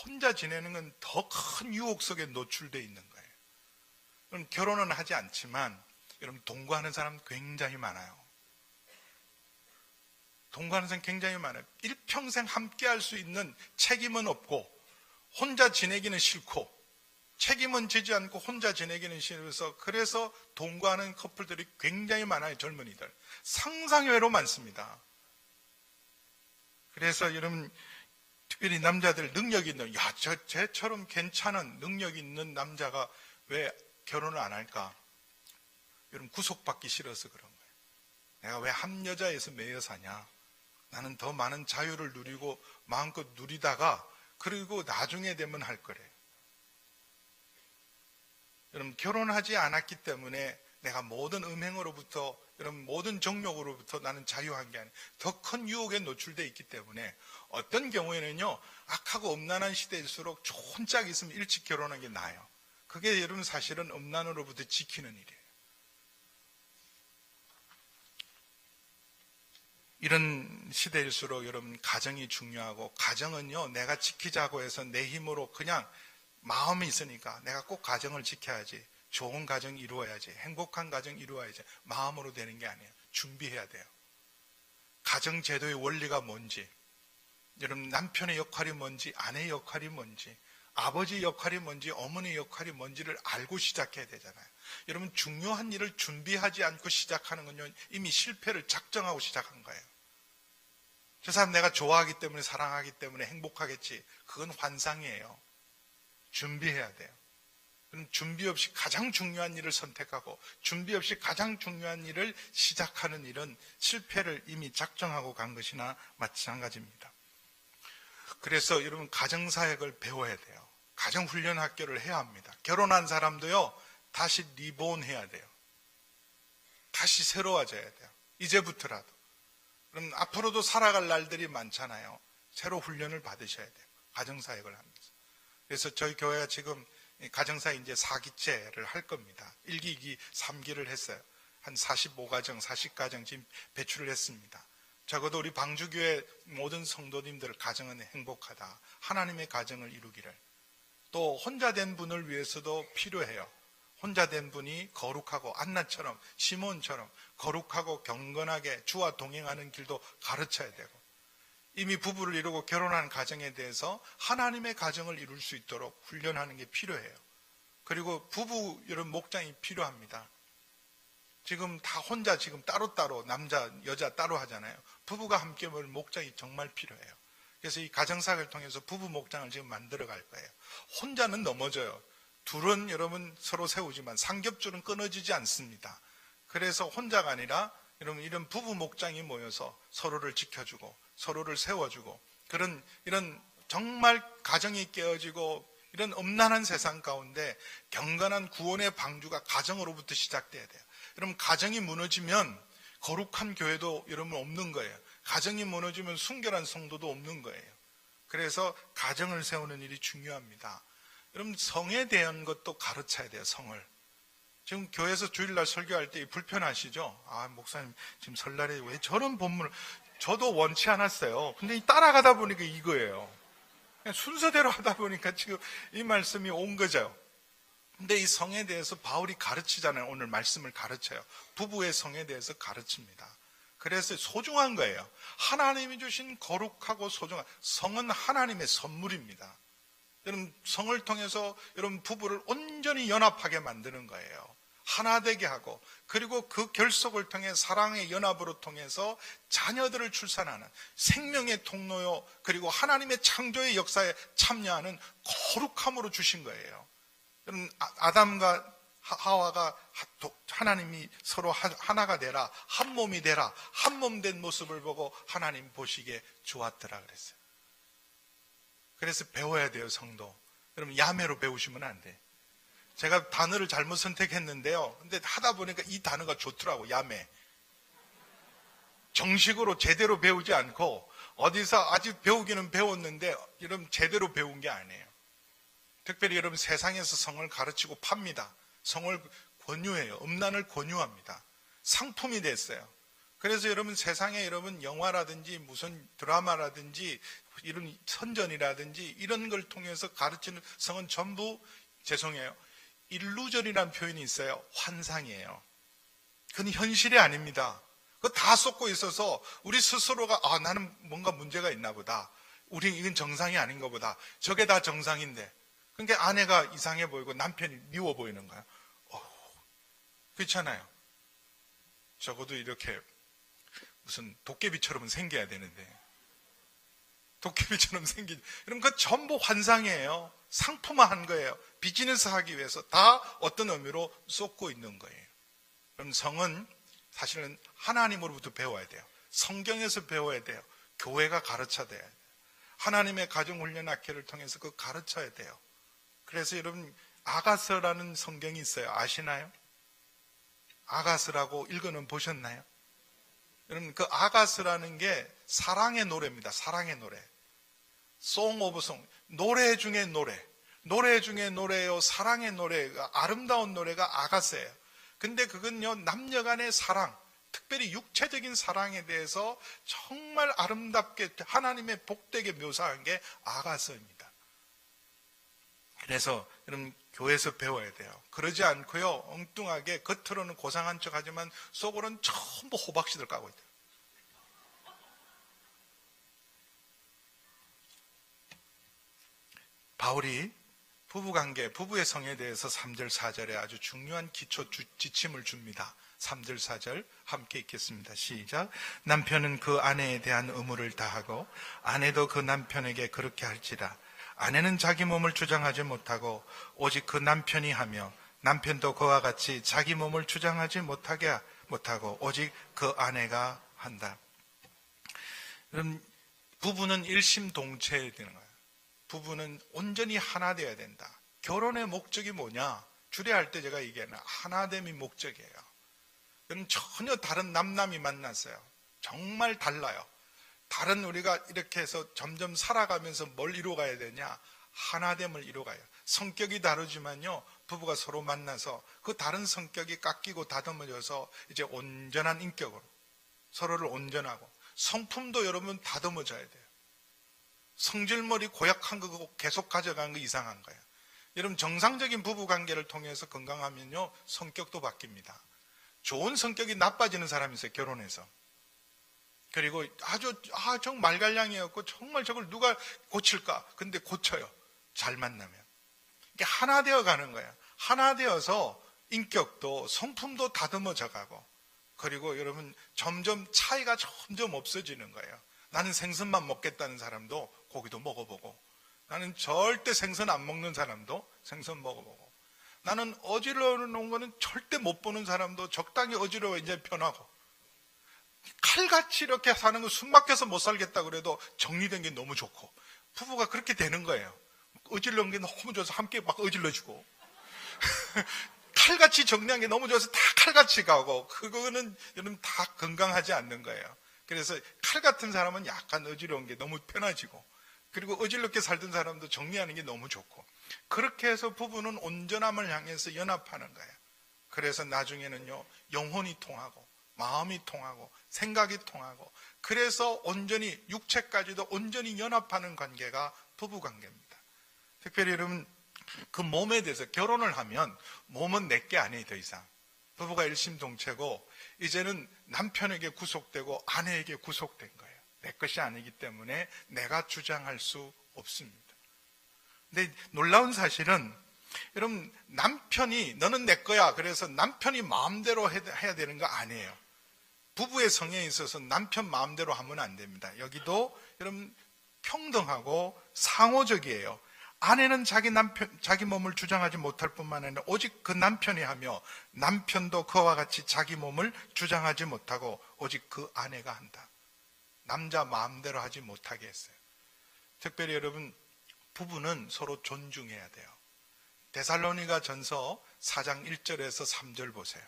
혼자 지내는 건 더 큰 유혹 속에 노출되어 있는 거예요. 그럼 결혼은 하지 않지만 여러분 동거하는 사람 굉장히 많아요. 동거하는 사람 굉장히 많아요. 일평생 함께 할 수 있는 책임은 없고 혼자 지내기는 싫고 책임은 지지 않고 혼자 지내기는 싫어서 그래서 동거하는 커플들이 굉장히 많아요. 젊은이들. 상상외로 많습니다. 그래서 여러분 특별히 남자들 능력 있는 쟤처럼 괜찮은 능력 있는 남자가 왜 결혼을 안 할까? 여러분 구속받기 싫어서 그런 거예요. 내가 왜 한 여자에서 매여 사냐? 나는 더 많은 자유를 누리고 마음껏 누리다가 그리고 나중에 되면 할 거래요. 여러분 결혼하지 않았기 때문에 내가 모든 음행으로부터 여러분 모든 정욕으로부터 나는 자유한 게 아니라 더 큰 유혹에 노출되어 있기 때문에 어떤 경우에는요 악하고 음란한 시대일수록 좋은 짝이 있으면 일찍 결혼하는 게 나아요. 그게 여러분 사실은 음란으로부터 지키는 일이에요. 이런 시대일수록 여러분 가정이 중요하고 가정은요 내가 지키자고 해서 내 힘으로 그냥 마음이 있으니까 내가 꼭 가정을 지켜야지 좋은 가정 이루어야지 행복한 가정 이루어야지 마음으로 되는 게 아니에요. 준비해야 돼요. 가정제도의 원리가 뭔지, 여러분 남편의 역할이 뭔지, 아내의 역할이 뭔지, 아버지 역할이 뭔지, 어머니 역할이 뭔지를 알고 시작해야 되잖아요. 여러분 중요한 일을 준비하지 않고 시작하는 건요, 이미 실패를 작정하고 시작한 거예요. 저 사람 내가 좋아하기 때문에, 사랑하기 때문에 행복하겠지. 그건 환상이에요. 준비해야 돼요. 그럼 준비 없이 가장 중요한 일을 선택하고 준비 없이 가장 중요한 일을 시작하는 일은 실패를 이미 작정하고 간 것이나 마찬가지입니다. 그래서 여러분 가정사역을 배워야 돼요. 가정훈련학교를 해야 합니다. 결혼한 사람도요, 다시 리본해야 돼요. 다시 새로워져야 돼요. 이제부터라도. 그럼 앞으로도 살아갈 날들이 많잖아요. 새로 훈련을 받으셔야 돼요. 가정사역을 하면서. 그래서 저희 교회가 지금 가정사역 이제 4기째를 할 겁니다. 1기, 2기, 3기를 했어요. 한 45가정, 40가정 지금 배출을 했습니다. 적어도 우리 방주교회 모든 성도님들 가정은 행복하다. 하나님의 가정을 이루기를. 또 혼자 된 분을 위해서도 필요해요. 혼자 된 분이 거룩하고 안나처럼, 시몬처럼 거룩하고 경건하게 주와 동행하는 길도 가르쳐야 되고, 이미 부부를 이루고 결혼한 가정에 대해서 하나님의 가정을 이룰 수 있도록 훈련하는 게 필요해요. 그리고 부부 이런 목장이 필요합니다. 지금 다 혼자 지금 따로따로 남자, 여자 따로 하잖아요. 부부가 함께 모일 목장이 정말 필요해요. 그래서 이 가정사역을 통해서 부부 목장을 지금 만들어 갈 거예요. 혼자는 넘어져요. 둘은 여러분 서로 세우지만 삼겹줄은 끊어지지 않습니다. 그래서 혼자가 아니라 여러분 이런 부부 목장이 모여서 서로를 지켜주고 서로를 세워주고, 이런 정말 가정이 깨어지고 이런 엄난한 세상 가운데 경건한 구원의 방주가 가정으로부터 시작돼야 돼요. 여러분 가정이 무너지면 거룩한 교회도 여러분 없는 거예요. 가정이 무너지면 순결한 성도도 없는 거예요. 그래서 가정을 세우는 일이 중요합니다. 여러분 성에 대한 것도 가르쳐야 돼요. 성을. 지금 교회에서 주일날 설교할 때 불편하시죠? 아, 목사님 지금 설날에 왜 저런 본문을, 저도 원치 않았어요. 근데 따라가다 보니까 이거예요. 그냥 순서대로 하다 보니까 지금 이 말씀이 온 거죠. 근데 이 성에 대해서 바울이 가르치잖아요. 오늘 말씀을 가르쳐요. 부부의 성에 대해서 가르칩니다. 그래서 소중한 거예요. 하나님이 주신 거룩하고 소중한 성은 하나님의 선물입니다. 여러분 성을 통해서 여러분 부부를 온전히 연합하게 만드는 거예요. 하나 되게 하고, 그리고 그 결속을 통해 사랑의 연합으로 통해서 자녀들을 출산하는 생명의 통로요, 그리고 하나님의 창조의 역사에 참여하는 거룩함으로 주신 거예요. 여러분 아담과 하와가 하나님이 서로 하나가 되라, 한 몸이 되라, 한 몸 된 모습을 보고 하나님 보시기에 좋았더라 그랬어요. 그래서 배워야 돼요. 성도 여러분 야매로 배우시면 안 돼. 제가 단어를 잘못 선택했는데요. 근데 하다 보니까 이 단어가 좋더라고. 야매. 정식으로 제대로 배우지 않고 어디서 아직 배우기는 배웠는데 여러분 제대로 배운 게 아니에요. 특별히 여러분 세상에서 성을 가르치고 팝니다. 성을 권유해요. 음란을 권유합니다. 상품이 됐어요. 그래서 여러분 세상에 여러분 영화라든지 무슨 드라마라든지 이런 선전이라든지 이런 걸 통해서 가르치는 성은 전부, 죄송해요, 일루전이라는 표현이 있어요. 환상이에요. 그건 현실이 아닙니다. 그거 다 쏟고 있어서 우리 스스로가 나는 뭔가 문제가 있나 보다. 우리 이건 정상이 아닌가 보다. 저게 다 정상인데. 그러니까 아내가 이상해 보이고 남편이 미워 보이는 거야. 그렇잖아요. 적어도 이렇게 무슨 도깨비처럼 생겨야 되는데. 도깨비처럼 생긴. 그럼 그 전부 환상이에요. 상품화한 거예요. 비즈니스 하기 위해서 다 어떤 의미로 쏟고 있는 거예요. 그럼 성은 사실은 하나님으로부터 배워야 돼요. 성경에서 배워야 돼요. 교회가 가르쳐야 돼요. 하나님의 가정훈련학회를 통해서 그 가르쳐야 돼요. 그래서 여러분 아가서라는 성경이 있어요. 아시나요? 아가서라고 읽어는 보셨나요? 여러분 그 아가서라는 게 사랑의 노래입니다. 사랑의 노래. Song of Song. 노래 중에 노래. 노래 중에 노래요. 사랑의 노래. 아름다운 노래가 아가서예요. 근데 그건요, 남녀 간의 사랑, 특별히 육체적인 사랑에 대해서 정말 아름답게 하나님의 복되게 묘사한 게 아가서입니다. 그래서 여러분 교회에서 배워야 돼요. 그러지 않고요, 엉뚱하게 겉으로는 고상한 척 하지만 속으로는 전부 호박씨들 까고 있대요. 바울이 부부관계, 부부의 성에 대해서 3절, 4절에 아주 중요한 기초 지침을 줍니다. 3절, 4절 함께 읽겠습니다. 시작. 남편은 그 아내에 대한 의무를 다하고 아내도 그 남편에게 그렇게 할지라. 아내는 자기 몸을 주장하지 못하고 오직 그 남편이 하며 남편도 그와 같이 자기 몸을 주장하지 못하고 오직 그 아내가 한다. 그럼 부부는 일심동체해야 되는 거예요. 부부는 온전히 하나 되어야 된다. 결혼의 목적이 뭐냐? 주례할 때 제가 얘기하는 하나됨이 목적이에요. 그럼 전혀 다른 남남이 만났어요. 정말 달라요. 다른 우리가 이렇게 해서 점점 살아가면서 뭘 이루어가야 되냐? 하나됨을 이루어가요. 성격이 다르지만요, 부부가 서로 만나서 그 다른 성격이 깎이고 다듬어져서 이제 온전한 인격으로 서로를 온전하고, 성품도 여러분 다듬어져야 돼요. 성질머리 고약한 거 계속 가져가는 거 이상한 거예요. 여러분 정상적인 부부관계를 통해서 건강하면요, 성격도 바뀝니다. 좋은 성격이 나빠지는 사람이 있어요, 결혼해서. 그리고 정말 말갈량이었고 정말 저걸 누가 고칠까? 근데 고쳐요, 잘 만나면. 이게 하나 되어 가는 거예요. 하나 되어서 인격도 성품도 다듬어져 가고, 그리고 여러분 점점 차이가 점점 없어지는 거예요. 나는 생선만 먹겠다는 사람도 고기도 먹어보고, 나는 절대 생선 안 먹는 사람도 생선 먹어보고, 나는 어지러운 거는 절대 못 보는 사람도 적당히 어지러워 이제 편하고, 칼같이 이렇게 사는 거 숨 막혀서 못 살겠다 그래도 정리된 게 너무 좋고, 부부가 그렇게 되는 거예요. 어질러는 게 너무 좋아서 함께 막 어질러주고 칼같이 정리한 게 너무 좋아서 다 칼같이 가고, 그거는 여러분 다 건강하지 않는 거예요. 그래서 칼 같은 사람은 약간 어지러운 게 너무 편해지고, 그리고 어지럽게 살던 사람도 정리하는 게 너무 좋고, 그렇게 해서 부부는 온전함을 향해서 연합하는 거예요. 그래서 나중에는요, 영혼이 통하고 마음이 통하고 생각이 통하고, 그래서 온전히 육체까지도 온전히 연합하는 관계가 부부관계입니다. 특별히 여러분 그 몸에 대해서, 결혼을 하면 몸은 내게 아니에요. 더 이상 부부가 일심동체고 이제는 남편에게 구속되고 아내에게 구속된 거예요. 내 것이 아니기 때문에 내가 주장할 수 없습니다. 근데 놀라운 사실은 여러분, 남편이 너는 내 거야 그래서 남편이 마음대로 해야 되는 거 아니에요. 부부의 성에 있어서 남편 마음대로 하면 안 됩니다. 여기도 여러분 평등하고 상호적이에요. 아내는 자기 몸을 주장하지 못할 뿐만 아니라 오직 그 남편이 하며 남편도 그와 같이 자기 몸을 주장하지 못하고 오직 그 아내가 한다. 남자 마음대로 하지 못하게 했어요. 특별히 여러분, 부부는 서로 존중해야 돼요. 데살로니가 전서 4장 1절에서 3절 보세요.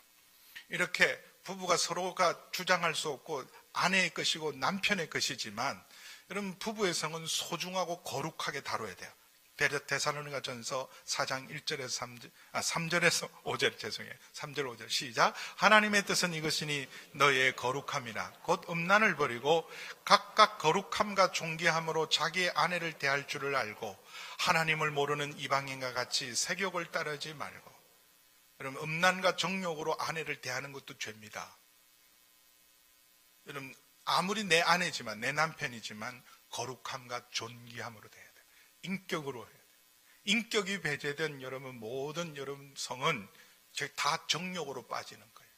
이렇게 부부가 서로가 주장할 수 없고 아내의 것이고 남편의 것이지만, 여러분 부부의 성은 소중하고 거룩하게 다뤄야 돼요. 데살로니가 전서 4장 1절에서 3절에서 5절, 죄송해요. 3절 5절 시작. 하나님의 뜻은 이것이니 너의 거룩함이라. 곧 음란을 버리고 각각 거룩함과 존귀함으로 자기의 아내를 대할 줄을 알고 하나님을 모르는 이방인과 같이 세욕을 따르지 말고. 여러분, 음란과 정욕으로 아내를 대하는 것도 죄입니다. 여러분, 아무리 내 아내지만, 내 남편이지만 거룩함과 존귀함으로 대해야 돼요. 인격으로 해야 돼요. 인격이 배제된 여러분 모든 여러분 성은 다 정욕으로 빠지는 거예요.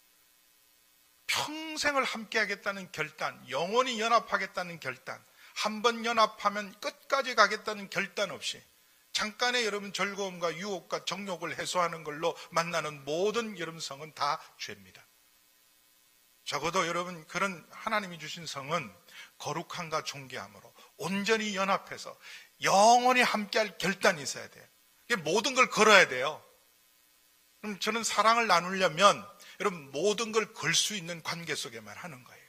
평생을 함께 하겠다는 결단, 영원히 연합하겠다는 결단, 한번 연합하면 끝까지 가겠다는 결단 없이 잠깐의 여러분 즐거움과 유혹과 정욕을 해소하는 걸로 만나는 모든 여러분 성은 다 죄입니다. 적어도 여러분 그런 하나님이 주신 성은 거룩함과 존귀함으로 온전히 연합해서 영원히 함께할 결단이 있어야 돼요. 모든 걸 걸어야 돼요. 그럼 저는 사랑을 나누려면 여러분 모든 걸 걸 수 있는 관계 속에만 하는 거예요.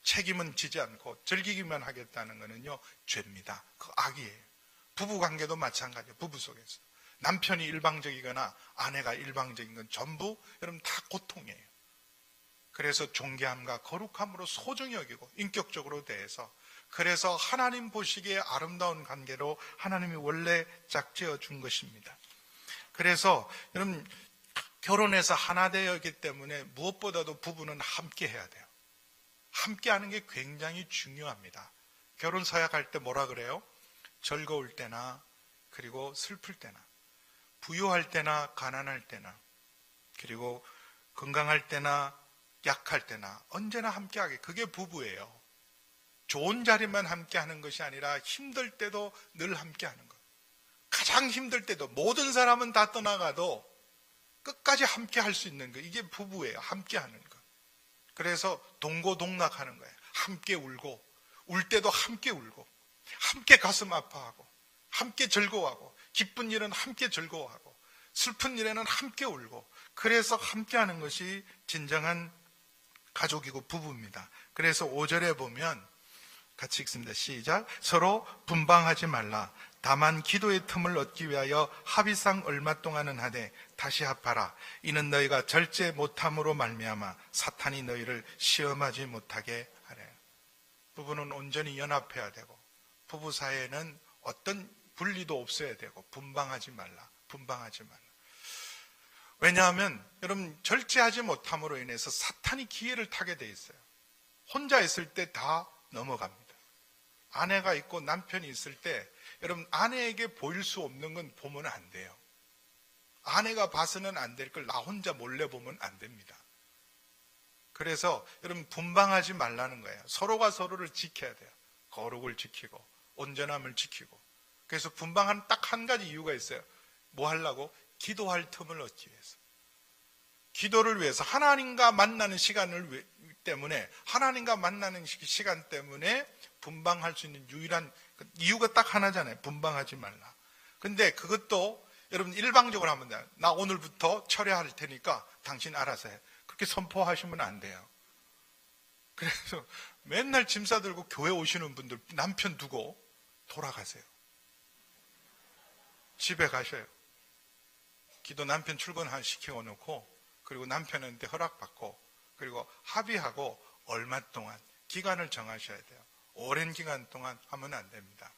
책임은 지지 않고 즐기기만 하겠다는 거는요, 죄입니다. 그 악이에요. 부부관계도 마찬가지예요. 부부 속에서 남편이 일방적이거나 아내가 일방적인 건 전부 여러분 다 고통이에요. 그래서 존귀함과 거룩함으로 소중히 여기고 인격적으로 대해서, 그래서 하나님 보시기에 아름다운 관계로 하나님이 원래 짝지어 준 것입니다. 그래서 여러분 결혼해서 하나 되었기 때문에 무엇보다도 부부는 함께 해야 돼요. 함께 하는 게 굉장히 중요합니다. 결혼 서약할 때 뭐라 그래요? 즐거울 때나 그리고 슬플 때나, 부유할 때나 가난할 때나, 그리고 건강할 때나 약할 때나 언제나 함께하게. 그게 부부예요. 좋은 자리만 함께하는 것이 아니라 힘들 때도 늘 함께하는 것. 가장 힘들 때도 모든 사람은 다 떠나가도 끝까지 함께할 수 있는 것. 이게 부부예요. 함께하는 것. 그래서 동고동락하는 거예요. 함께 울고, 울 때도 함께 울고, 함께 가슴 아파하고, 함께 즐거워하고, 기쁜 일은 함께 즐거워하고, 슬픈 일에는 함께 울고, 그래서 함께하는 것이 진정한 가족이고 부부입니다. 그래서 5절에 보면 같이 읽습니다. 시작. 서로 분방하지 말라. 다만 기도의 틈을 얻기 위하여 합의상 얼마 동안은 하되 다시 합하라. 이는 너희가 절제 못함으로 말미암아 사탄이 너희를 시험하지 못하게 하래. 부부는 온전히 연합해야 되고, 부부 사이에는 어떤 분리도 없어야 되고, 분방하지 말라. 분방하지 말라. 왜냐하면 여러분, 절제하지 못함으로 인해서 사탄이 기회를 타게 돼 있어요. 혼자 있을 때 다 넘어갑니다. 아내가 있고 남편이 있을 때 여러분, 아내에게 보일 수 없는 건 보면 안 돼요. 아내가 봐서는 안 될 걸 나 혼자 몰래 보면 안 됩니다. 그래서 여러분, 분방하지 말라는 거예요. 서로가 서로를 지켜야 돼요. 거룩을 지키고 온전함을 지키고. 그래서 분방하는 딱 한 가지 이유가 있어요. 뭐 하려고? 기도할 틈을 얻기 위해서. 기도를 위해서, 하나님과 만나는 시간을 때문에, 하나님과 만나는 시간 때문에 분방할 수 있는 유일한 이유가 딱 하나잖아요. 분방하지 말라. 근데 그것도 여러분 일방적으로 하면 돼요. 나 오늘부터 철회할 테니까 당신 알아서 해. 그렇게 선포하시면 안 돼요. 그래서 맨날 짐 싸들고 교회 오시는 분들 남편 두고 돌아가세요. 집에 가셔요. 기도 남편 출근시켜 놓고, 그리고 남편한테 허락받고, 그리고 합의하고 얼마 동안 기간을 정하셔야 돼요. 오랜 기간 동안 하면 안 됩니다.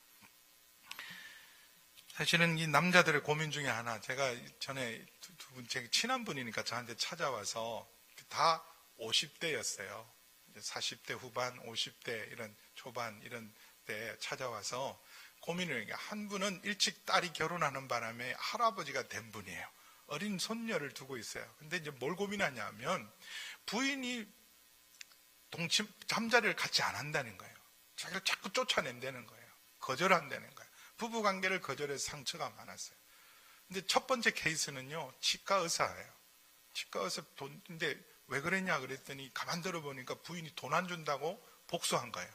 사실은 이 남자들의 고민 중에 하나, 제가 전에 두 분, 제 친한 분이니까 저한테 찾아와서 다 50대였어요. 40대 후반, 50대 이런 초반 이런 때 찾아와서 고민을 해요. 한 분은 일찍 딸이 결혼하는 바람에 할아버지가 된 분이에요. 어린 손녀를 두고 있어요. 근데 이제 뭘 고민하냐면 부인이 잠자리를 같이 안 한다는 거예요. 자기를 자꾸 쫓아낸다는 거예요. 거절한다는 거예요. 부부관계를 거절해서 상처가 많았어요. 근데 첫 번째 케이스는요, 치과 의사예요. 치과 의사 근데 왜 그랬냐 그랬더니 가만 들어보니까 부인이 돈 안 준다고 복수한 거예요.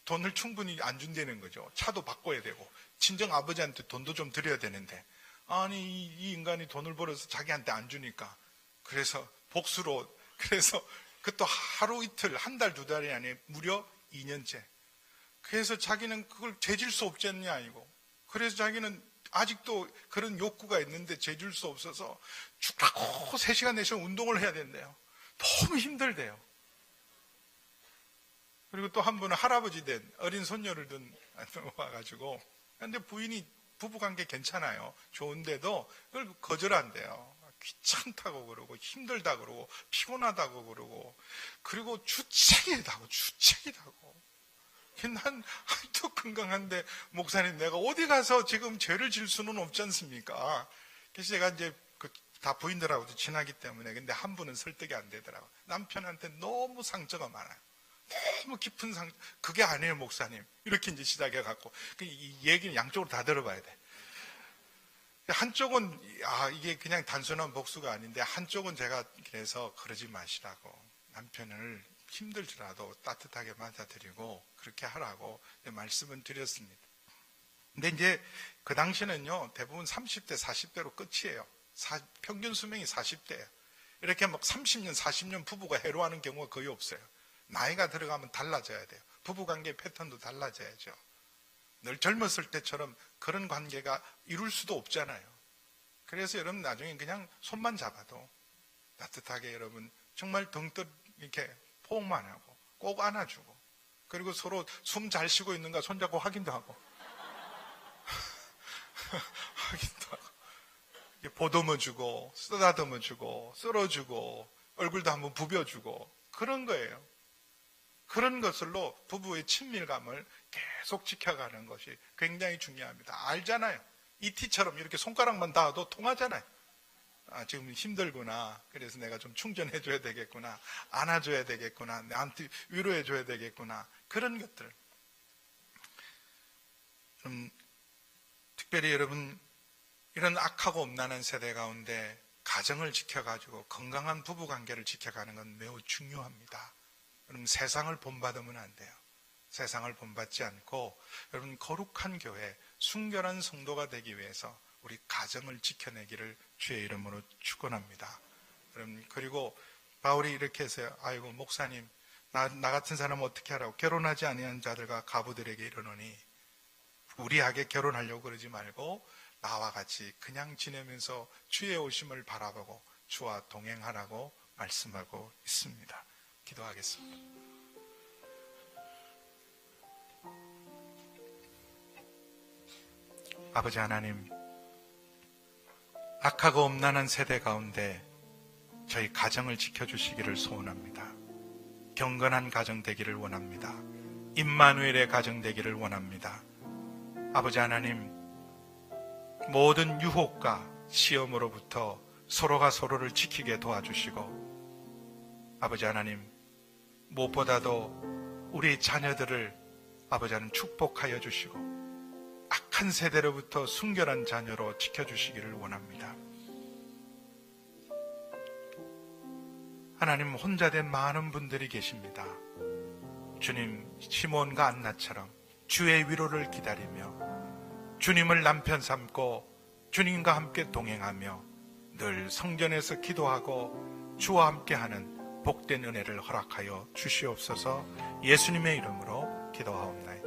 돈을 충분히 안 준다는 거죠. 차도 바꿔야 되고, 친정 아버지한테 돈도 좀 드려야 되는데, 아니 이 인간이 돈을 벌어서 자기한테 안 주니까, 그래서 복수로, 그래서 그것도 하루 이틀, 한 달, 두 달이 아니에요. 무려 2년째. 그래서 자기는 그걸 재질 수 없지 않냐 이거. 그래서 자기는 아직도 그런 욕구가 있는데 재질 수 없어서 죽라고 3시간, 4시간 운동을 해야 된대요. 너무 힘들대요. 그리고 또 한 분은 할아버지 된 어린 손녀를 둔 와가지고, 근데 부인이 부부관계 괜찮아요. 좋은데도 그걸 거절한대요. 귀찮다고 그러고, 힘들다 그러고, 피곤하다고 그러고, 그리고 주책이다고. 난 아직도 건강한데, 목사님 내가 어디 가서 지금 죄를 질 수는 없지 않습니까? 그래서 제가 이제 다 부인들하고도 친하기 때문에, 근데 한 분은 설득이 안 되더라고요. 남편한테 너무 상처가 많아요. 너무 깊은 상처. 그게 아니에요, 목사님. 이렇게 이제 시작해갖고. 이 얘기는 양쪽으로 다 들어봐야 돼. 한쪽은, 이게 그냥 단순한 복수가 아닌데, 한쪽은 제가 그래서 그러지 마시라고. 남편을 힘들더라도 따뜻하게 맞아드리고, 그렇게 하라고 말씀을 드렸습니다. 근데 이제 그 당시는요, 대부분 30대, 40대로 끝이에요. 평균 수명이 40대예요. 이렇게 막 30년, 40년 부부가 해로하는 경우가 거의 없어요. 나이가 들어가면 달라져야 돼요. 부부관계 패턴도 달라져야죠. 늘 젊었을 때처럼 그런 관계가 이룰 수도 없잖아요. 그래서 여러분 나중에 그냥 손만 잡아도 따뜻하게 여러분 정말 등떠 이렇게 포옹만 하고 꼭 안아주고, 그리고 서로 숨 잘 쉬고 있는가 손잡고 확인도 하고 확인도 하고, 보듬어주고 쓰다듬어주고 쓸어주고 얼굴도 한번 부벼주고 그런 거예요. 그런 것으로 부부의 친밀감을 계속 지켜가는 것이 굉장히 중요합니다. 알잖아요. 이티처럼 이렇게 손가락만 닿아도 통하잖아요. 지금 힘들구나. 그래서 내가 좀 충전해줘야 되겠구나. 안아줘야 되겠구나. 나한테 위로해줘야 되겠구나. 그런 것들. 특별히 여러분, 이런 악하고 엄란한 세대 가운데 가정을 지켜가지고 건강한 부부관계를 지켜가는 건 매우 중요합니다. 여러분, 세상을 본받으면 안 돼요. 세상을 본받지 않고 여러분, 거룩한 교회, 순결한 성도가 되기 위해서 우리 가정을 지켜내기를 주의 이름으로 축원합니다. 여러분, 그리고 바울이 이렇게 해서요. 아이고 목사님, 나 같은 사람은 어떻게 하라고? 결혼하지 아니한 자들과 가부들에게 이르노니, 우리하게 결혼하려고 그러지 말고 나와 같이 그냥 지내면서 주의 오심을 바라보고 주와 동행하라고 말씀하고 있습니다. 기도하겠습니다. 아버지 하나님, 악하고 엄란한 세대 가운데 저희 가정을 지켜주시기를 소원합니다. 경건한 가정 되기를 원합니다. 임마누엘의 가정 되기를 원합니다. 아버지 하나님, 모든 유혹과 시험으로부터 서로가 서로를 지키게 도와주시고, 아버지 하나님, 무엇보다도 우리 자녀들을 아버지 하나님 축복하여 주시고 악한 세대로부터 순결한 자녀로 지켜주시기를 원합니다. 하나님, 혼자 된 많은 분들이 계십니다. 주님, 시몬과 안나처럼 주의 위로를 기다리며 주님을 남편 삼고 주님과 함께 동행하며 늘 성전에서 기도하고 주와 함께하는 복된 은혜를 허락하여 주시옵소서. 예수님의 이름으로 기도하옵나이다.